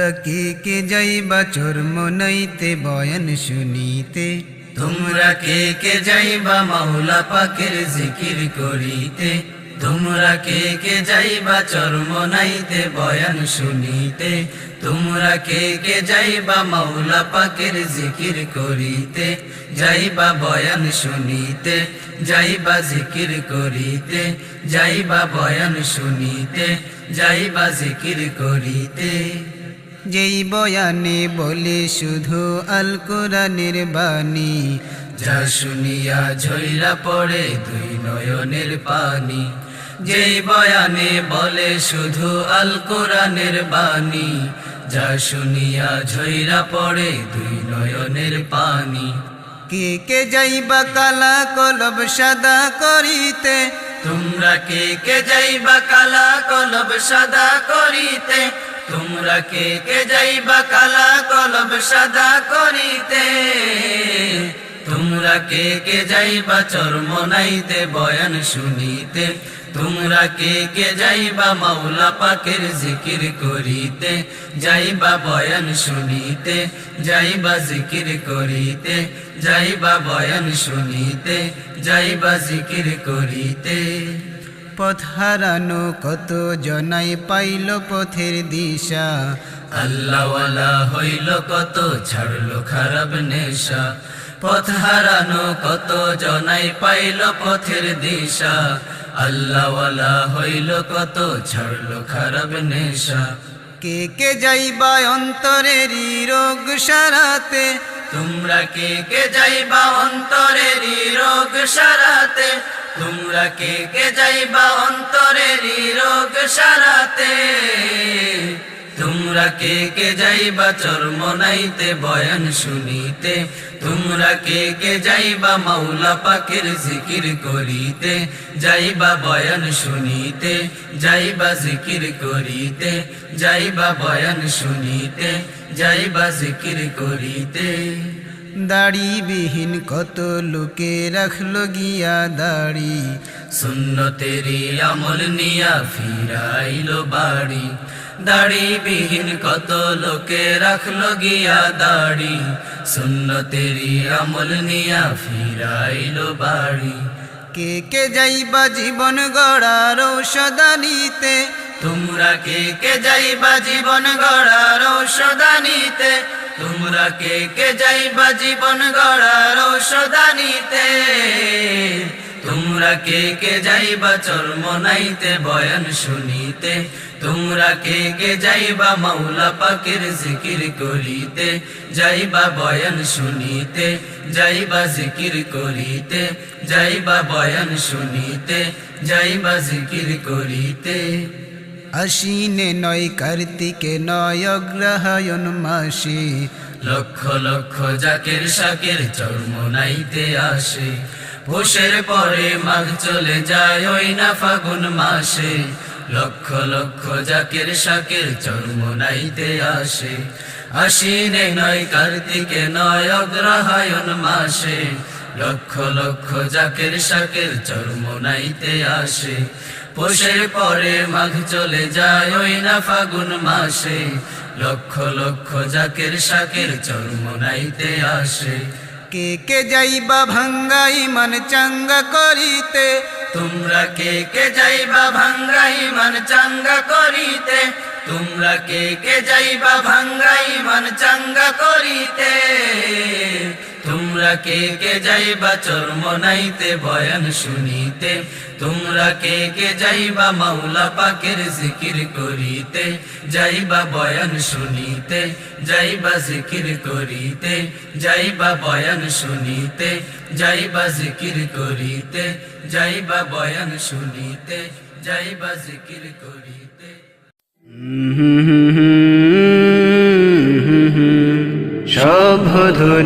তোমরা কে যাইবা চরমনাইতে বয়ান শুনিতে, তোমরা কে যাইবা মাওলা পাকের জিকির করিতে, তোমরা কে যাইবা চরমনাইতে বয়ান শুনিতে, তোমরা কে যাইবা মাওলা পাকের জিকির করিতে, যাইবা বয়ান শুনিতে, যাইবা জিকির করিতে, যাইবা বয়ান শুনিতে, যাইবা জিকির করিতে। যেই বয়ানে বলে শুধু আল কোরআনের বাণী, যা শুনিয়া ঝইরা পড়ে দুই নয়নের পানি। যেই বয়ানে বলে শুধু আল কোরআনের বাণী, যা শুনিয়া ঝইরা পড়ে দুই নয়নের পানি। কে যাইবা কালা কলব সাদা করিতে, তোমরা কে যাইবা কালা কলব সাদা করিতে, তোমরা কে যাইবা কালা কলব সাদা করিতে, তোমরা কে যাইবা চরমনাইতে বয়ান শুনিতে, তোমরা কে যাইবা মাওলা পাকের জিকির করিতে, যাইবা বয়ান শুনিতে, যাইবা জিকির করিতে, যাইবা বয়ান শুনিতে, যাইবা জিকির করিতে। পথ হারানো কত জনাই পাইল পথের দিশা, আল্লাহওয়ালা হইল কত ছাড়লো খারাপ নেশা। পথ হারানো কত জনাই পাইল পথের দিশা, আল্লাহওয়ালা হইল কত ছাড়লো খারাপ নেশা। কে যাইবা অন্তরেরই রোগ সারাতে, তোমরা কে যাইবা অন্তরেরই রোগ সারাতে, তোমরা কে যাইবা অন্তরেরই রোগ সারাতে, তোমরা কে যাইবা চরমনাইতে বয়ান শুনিতে, তোমরা কে যাইবা মাওলা পাকের জিকির করিতে, যাইবা বয়ান শুনিতে, যাইবা জিকির করিতে, যাইবা বয়ান শুনিতে, যাইবা জিকির করিতে। দাড়িবিহীন কত লোকে রাখলো গিয়া দাড়ি, সুন্নতেরি আমল নিয়া ফিরাইলো বাড়ি। দাড়িবিহীন কত লোকে রাখলো গিয়া দাড়ি, সুন্নতেরি আমল নিয়া ফিরাইলো বাড়ি। কে যাইবা জীবন গড়ার ঔষধানিতে, তোমরা কে যাইবা জীবন গড়ার ঔষধানিতে, তোমরা কে যাইবা জীবন গড়ার ঔষধানিতে, তোমরা কে যাইবা চরমনাইতে বয়ান শুনিতে, তোমরা কে যাইবা মাওলা পাকের জিকির করিতে, যাইবা বয়ান শুনিতে, যাইবা জিকির করিতে, যাইবা বয়ান শুনিতে, যাইবা জিকির করিতে। আশ্বিনে নয় কার্তিকে নয় অগ্রহায়ণ মাসে, লক্ষ লক্ষ জাকের শাকের চরমনাইতে আসে। পৌষের পরে মাঘ চলে যায় ওই না ফাগুন মাসে, লক্ষ লক্ষ জাকের শাকের চরমনাইতে আসে। আশ্বিনে নয় কার্তিকে নয় অগ্রহায়ণ মাসে, লক্ষ লক্ষ জাকের শাকের চরমনাইতে আসে। পৌষের পরে মাঘ চলে যায় ওই না ফাগুন মাসে, লক্ষ লক্ষ জাকের শাকের চরমনাইতে আসে। কে যাইবা ভাঙ্গা ইমান চাঙ্গা করিতে, তোমরা কে যাইবা ভাঙ্গা ইমান চাঙ্গা করিতে, তোমরা কে যাইবা ভাঙ্গা ইমান চাঙ্গা করিতে, তোমরা কে যাইবা চরমনাইতে বয়ান শুনিতে, তোমরা কে যাইবা মাওলা পাকের জিকির করিতে, যাইবা বয়ান শুনিতে, যাইবা জিকির করিতে, যাইবা বয়ান শুনিতে, যাইবা জিকির করিতে, যাইবা বয়ান শুনিতে, যাইবা জিকির করিতে। সব ধ্বনি